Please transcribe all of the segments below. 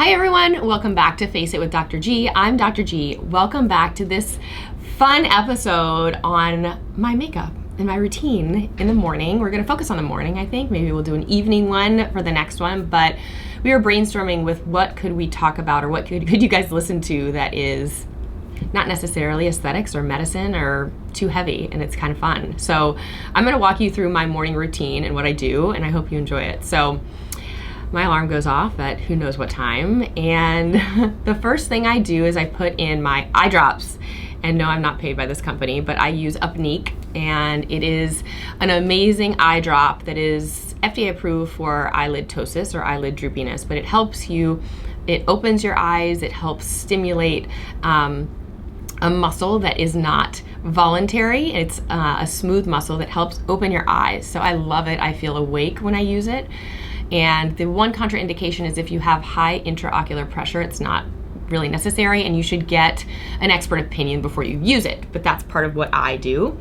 Hi everyone, welcome back to Face It with Dr. G. I'm Dr. G. Welcome back to this fun episode on my makeup and my routine in the morning. We're going to focus on the morning, I think. Maybe we'll do an evening one for the next one, but we were brainstorming with what could we talk about or what could you guys listen to that is not necessarily aesthetics or medicine or too heavy, and it's kind of fun. So I'm going to walk you through my morning routine and what I do, and I hope you enjoy it. So my alarm goes off at who knows what time, and the first thing I do is I put in my eye drops. And no, I'm not paid by this company, but I use Upneek, and it is an amazing eye drop that is FDA approved for eyelid ptosis or eyelid droopiness, but it helps you, it opens your eyes, it helps stimulate a muscle that is not voluntary. It's a smooth muscle that helps open your eyes. So I love it. I feel awake when I use it. And the one contraindication is if you have high intraocular pressure, it's not really necessary, and you should get an expert opinion before you use it, but that's part of what I do.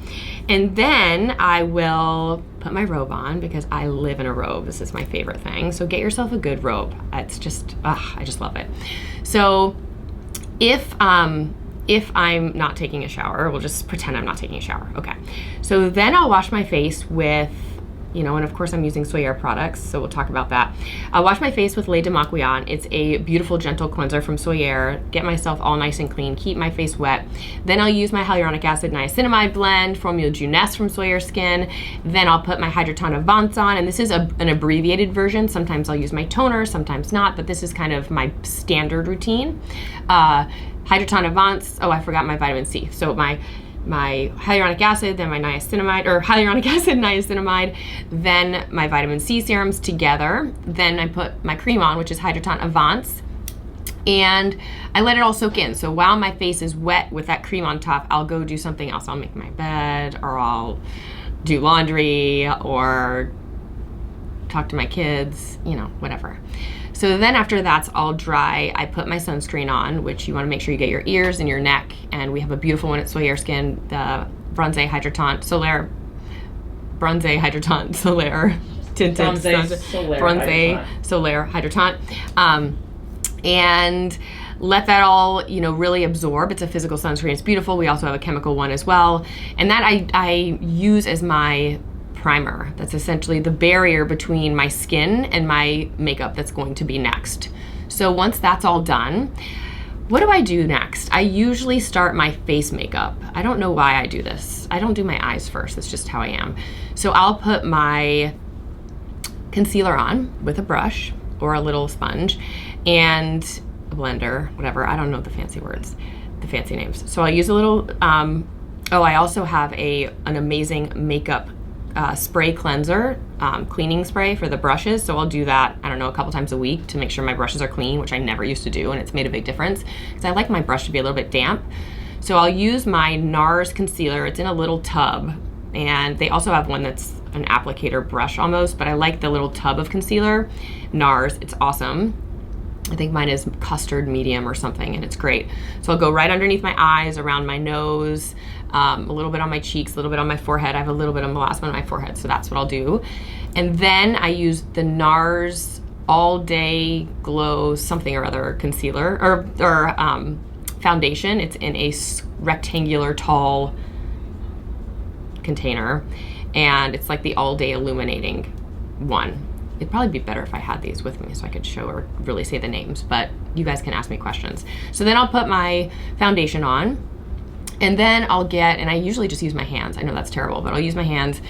And then I will put my robe on because I live in a robe. This is my favorite thing. So get yourself a good robe. It's just, I just love it. So if I'm not taking a shower, we'll just pretend I'm not taking a shower. Okay. So then I'll wash my face with, and of course I'm using Soyer products, so we'll talk about that. I'll wash my face with Lait de Maquillon. It's a beautiful, gentle cleanser from Soyer. Get myself all nice and clean, keep my face wet. Then I'll use my hyaluronic acid niacinamide blend, Formula Jeunesse from Soyer Skin. Then I'll put my Hydroton Avance on, and this is an abbreviated version. Sometimes I'll use my toner, sometimes not, but this is kind of my standard routine. Hydroton Avance, I forgot my vitamin C. So my hyaluronic acid, then my niacinamide, or hyaluronic acid, niacinamide, then my vitamin C serums together. Then I put my cream on, which is Hydroton Avance, and I let it all soak in. So while my face is wet with that cream on top, I'll go do something else. I'll make my bed, or I'll do laundry, or talk to my kids, whatever. So then after that's all dry, I put my sunscreen on, which you want to make sure you get your ears and your neck. And we have a beautiful one at Soyer Skin, the Bronze Hydroton Solaire tinted Bronze Solaire Hydroton. And let that all, really absorb. It's a physical sunscreen. It's beautiful. We also have a chemical one as well. And that I use as my primer. That's essentially the barrier between my skin and my makeup that's going to be next. So once that's all done, what do I do next? I usually start my face makeup. I don't know why I do this. I don't do my eyes first. That's just how I am. So I'll put my concealer on with a brush or a little sponge and a blender, whatever. I don't know the fancy words, the fancy names. So I'll use a little, I also have an amazing makeup spray cleanser, cleaning spray for the brushes. So I'll do that, a couple times a week to make sure my brushes are clean, which I never used to do, and it's made a big difference because I like my brush to be a little bit damp. So I'll use my NARS concealer. It's in a little tub, and they also have one that's an applicator brush almost, but I like the little tub of concealer, NARS. It's awesome. I think mine is custard medium or something, and it's great. So I'll go right underneath my eyes, around my nose, a little bit on my cheeks, a little bit on my forehead. I have a little bit of melasma on my forehead, so that's what I'll do. And then I use the NARS All Day Glow something or other concealer or foundation. It's in a rectangular tall container, and it's like the All Day Illuminating one. It'd probably be better if I had these with me so I could show or really say the names, but you guys can ask me questions. So then I'll put my foundation on, and then and I usually just use my hands. I know that's terrible, but I'll use my hands.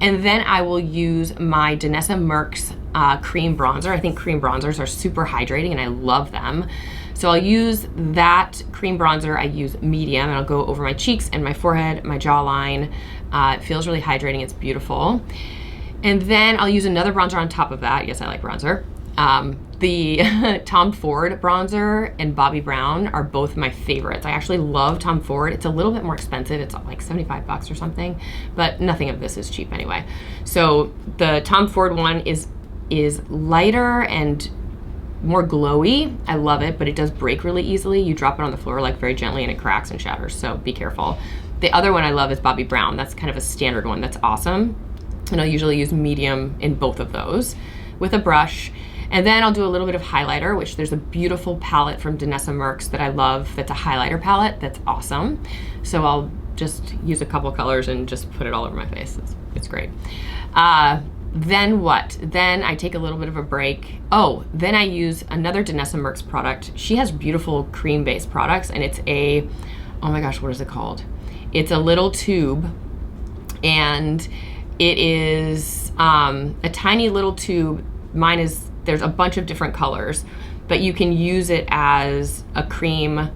And then I will use my Danessa Myricks cream bronzer. I think cream bronzers are super hydrating, and I love them. So I'll use that cream bronzer. I use medium, and I'll go over my cheeks and my forehead, my jawline. It feels really hydrating. It's beautiful. And then I'll use another bronzer on top of that. Yes, I like bronzer. The Tom Ford bronzer and Bobbi Brown are both my favorites. I actually love Tom Ford. It's a little bit more expensive. It's like $75 or something, but nothing of this is cheap anyway. So the Tom Ford one is lighter and more glowy. I love it, but it does break really easily. You drop it on the floor like very gently and it cracks and shatters, so be careful. The other one I love is Bobbi Brown. That's kind of a standard one that's awesome. And I'll usually use medium in both of those with a brush. And then I'll do a little bit of highlighter, which there's a beautiful palette from Danessa Myricks that I love that's a highlighter palette that's awesome. So I'll just use a couple colors and just put it all over my face. It's great. Then what? Then I take a little bit of a break. Oh, then I use another Danessa Myricks product. She has beautiful cream-based products, and it's oh my gosh, what is it called? It's a little tube, and it is a tiny little tube. There's a bunch of different colors, but you can use it as a cream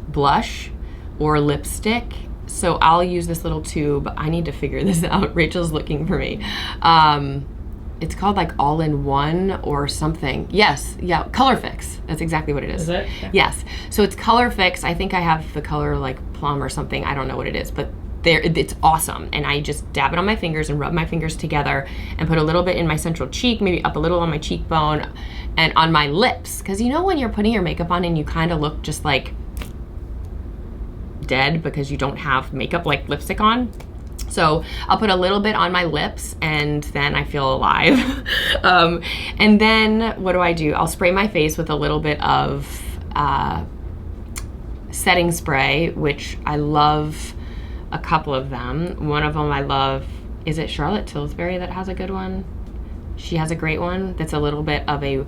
blush or lipstick. So I'll use this little tube. I need to figure this out. Rachel's looking for me. It's called like All-in-One or something. Yes, yeah, Color Fix. That's exactly what it is. Is it? Yeah. Yes. So it's Color Fix. I think I have the color like plum or something. I don't know what it is, but it's awesome. And I just dab it on my fingers and rub my fingers together and put a little bit in my central cheek, maybe up a little on my cheekbone and on my lips. Because you know when you're putting your makeup on and you kind of look just like dead because you don't have makeup like lipstick on. So I'll put a little bit on my lips and then I feel alive. And then what do? I'll spray my face with a little bit of setting spray, which I love a couple of them. One of them I love, is it Charlotte Tilbury that has a good one? She has a great one that's a little bit of a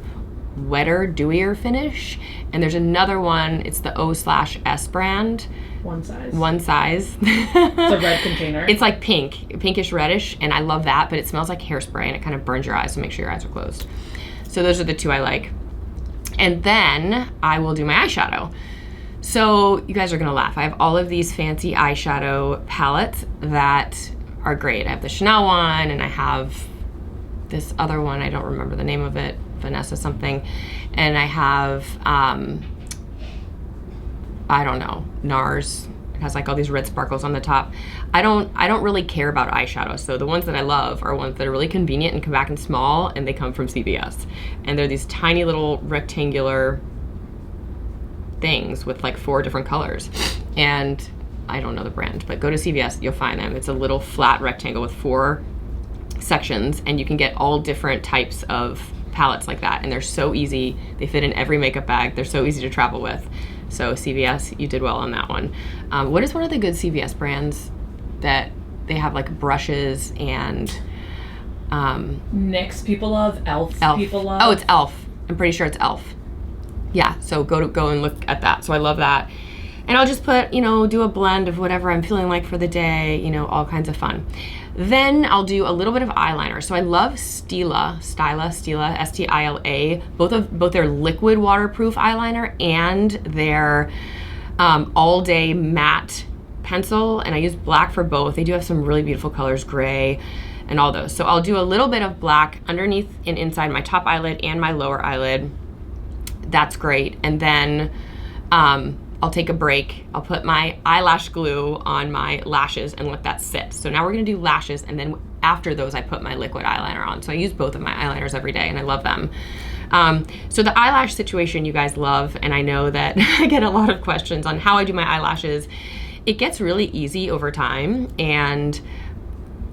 wetter, dewier finish. And there's another one, it's the O/S brand. One size. It's a red container. It's like pinkish reddish, and I love that, but it smells like hairspray and it kind of burns your eyes, so make sure your eyes are closed. So those are the two I like. And then I will do my eyeshadow. So you guys are gonna laugh. I have all of these fancy eyeshadow palettes that are great. I have the Chanel one, and I have this other one, I don't remember the name of it, Vanessa something, and I have I don't know, NARS. It has like all these red sparkles on the top. I don't really care about eyeshadow, so the ones that I love are ones that are really convenient and come back in small, and they come from CVS. And they're these tiny little rectangular things with like 4 different colors. And I don't know the brand, but go to CVS, you'll find them. It's a little flat rectangle with 4 sections, and you can get all different types of palettes like that, and they're so easy. They fit in every makeup bag. They're so easy to travel with. So CVS, you did well on that one. What is one of the good CVS brands that they have like brushes and NYX people love, Elf people love. Oh, it's Elf. I'm pretty sure it's Elf. Yeah, so go and look at that. So I love that. And I'll just put, do a blend of whatever I'm feeling like for the day, all kinds of fun. Then I'll do a little bit of eyeliner. So I love Stila, S-T-I-L-A, both their liquid waterproof eyeliner and their all day matte pencil. And I use black for both. They do have some really beautiful colors, gray and all those. So I'll do a little bit of black underneath and inside my top eyelid and my lower eyelid. That's great. And then I'll take a break. I'll put my eyelash glue on my lashes and let that sit. So now we're gonna do lashes, and then after those I put my liquid eyeliner on. So I use both of my eyeliners every day and I love them. So the eyelash situation you guys love, and I know that I get a lot of questions on how I do my eyelashes. It gets really easy over time, and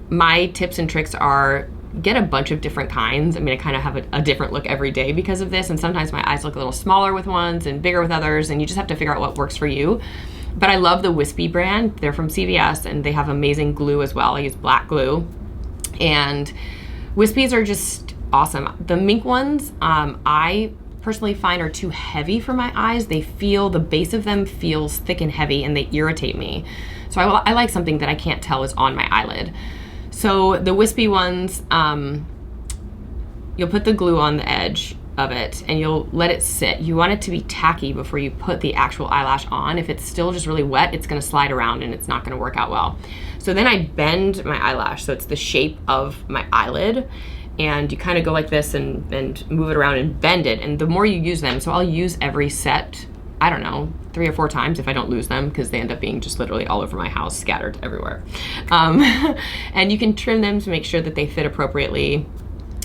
my tips and tricks are get a bunch of different kinds. I mean, I kind of have a different look every day because of this, and sometimes my eyes look a little smaller with ones and bigger with others, and you just have to figure out what works for you. But I love the Wispy brand. They're from CVS, and they have amazing glue as well. I use black glue, and Wispies are just awesome. The Mink ones, I personally find are too heavy for my eyes. The base of them feels thick and heavy, and they irritate me. So I like something that I can't tell is on my eyelid. So the Wispy ones, you'll put the glue on the edge of it and you'll let it sit. You want it to be tacky before you put the actual eyelash on. If it's still just really wet, it's gonna slide around and it's not gonna work out well. So then I bend my eyelash so it's the shape of my eyelid, and you kind of go like this and move it around and bend it. And the more you use them, so I'll use every set, I don't know, 3 or 4 times if I don't lose them, because they end up being just literally all over my house, scattered everywhere. And you can trim them to make sure that they fit appropriately.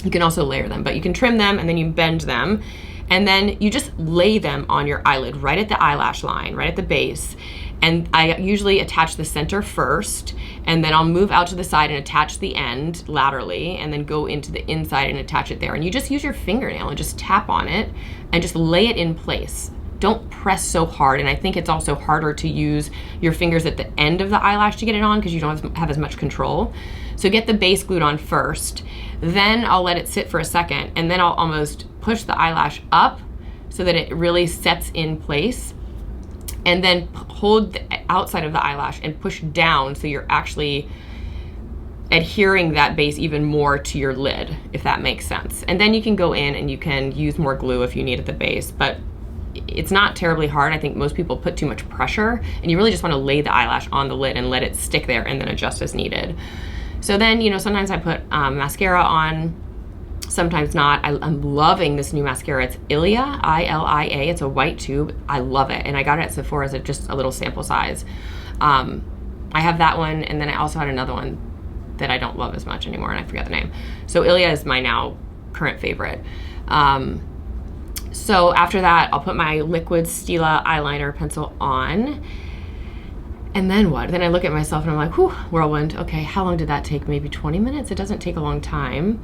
You can also layer them, but you can trim them and then you bend them. And then you just lay them on your eyelid, right at the eyelash line, right at the base. And I usually attach the center first, and then I'll move out to the side and attach the end laterally, and then go into the inside and attach it there. And you just use your fingernail and just tap on it and just lay it in place. Don't press so hard, and I think it's also harder to use your fingers at the end of the eyelash to get it on because you don't have as much control. So get the base glued on first, then I'll let it sit for a second, and then I'll almost push the eyelash up so that it really sets in place, and then hold the outside of the eyelash and push down so you're actually adhering that base even more to your lid, if that makes sense. And then you can go in and you can use more glue if you need at the base, but it's not terribly hard. I think most people put too much pressure, and you really just want to lay the eyelash on the lid and let it stick there and then adjust as needed. So then, sometimes I put mascara on, sometimes not. I'm loving this new mascara. It's Ilia, I-L-I-A. It's a white tube. I love it, and I got it at Sephora as just a little sample size. I have that one, and then I also had another one that I don't love as much anymore, and I forget the name. So Ilia is my now current favorite. So after that, I'll put my liquid Stila eyeliner pencil on. And then what? Then I look at myself and I'm like, whew, whirlwind. Okay, how long did that take? Maybe 20 minutes? It doesn't take a long time.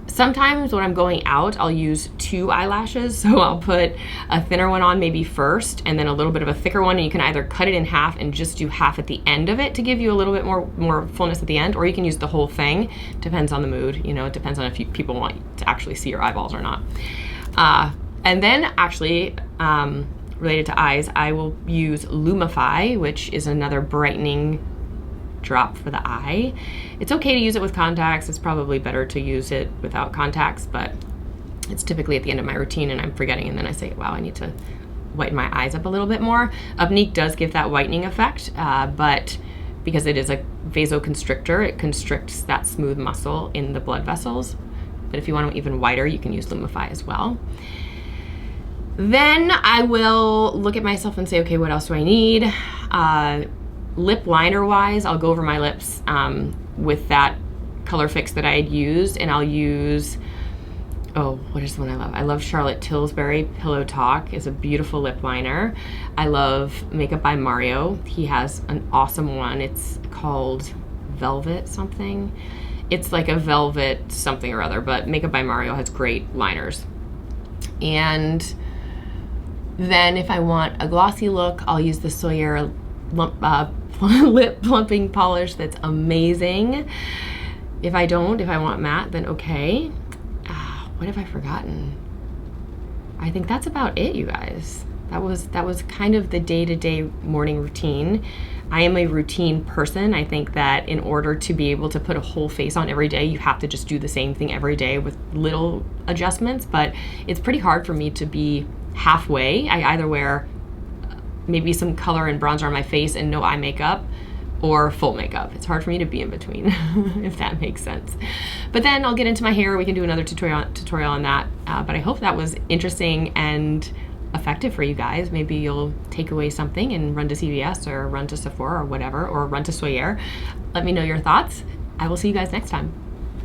Sometimes when I'm going out, I'll use 2 eyelashes. So I'll put a thinner one on maybe first, and then a little bit of a thicker one. And you can either cut it in half and just do half at the end of it to give you a little bit more fullness at the end, or you can use the whole thing. Depends on the mood. It depends on if people want to actually see your eyeballs or not. And then actually, related to eyes, I will use Lumify, which is another brightening drop for the eye. It's okay to use it with contacts. It's probably better to use it without contacts, but it's typically at the end of my routine and I'm forgetting, and then I say, wow, I need to whiten my eyes up a little bit more. Upneek does give that whitening effect, but because it is a vasoconstrictor, it constricts that smooth muscle in the blood vessels. But if you want them even whiter, you can use Lumify as well. Then I will look at myself and say, okay, what else do I need? Lip liner wise, I'll go over my lips with that color fix that I had used, and I'll use, what is the one I love? I love Charlotte Tilbury Pillow Talk. It's a beautiful lip liner. I love Makeup by Mario. He has an awesome one. It's called Velvet something. It's like a velvet something or other, but Makeup by Mario has great liners. And then if I want a glossy look, I'll use the Sawyer lip plumping polish. That's amazing. If I want matte, then okay. What have I forgotten? I think that's about it, you guys. That was kind of the day-to-day morning routine. I am a routine person. I think that in order to be able to put a whole face on every day, you have to just do the same thing every day with little adjustments, but it's pretty hard for me to be halfway. I either wear maybe some color and bronzer on my face and no eye makeup, or full makeup. It's hard for me to be in between, if that makes sense. But then I'll get into my hair. We can do another tutorial on that. But I hope that was interesting and effective for you guys. Maybe you'll take away something and run to CVS or run to Sephora or whatever, or run to Sawyer. Let me know your thoughts. I will see you guys next time.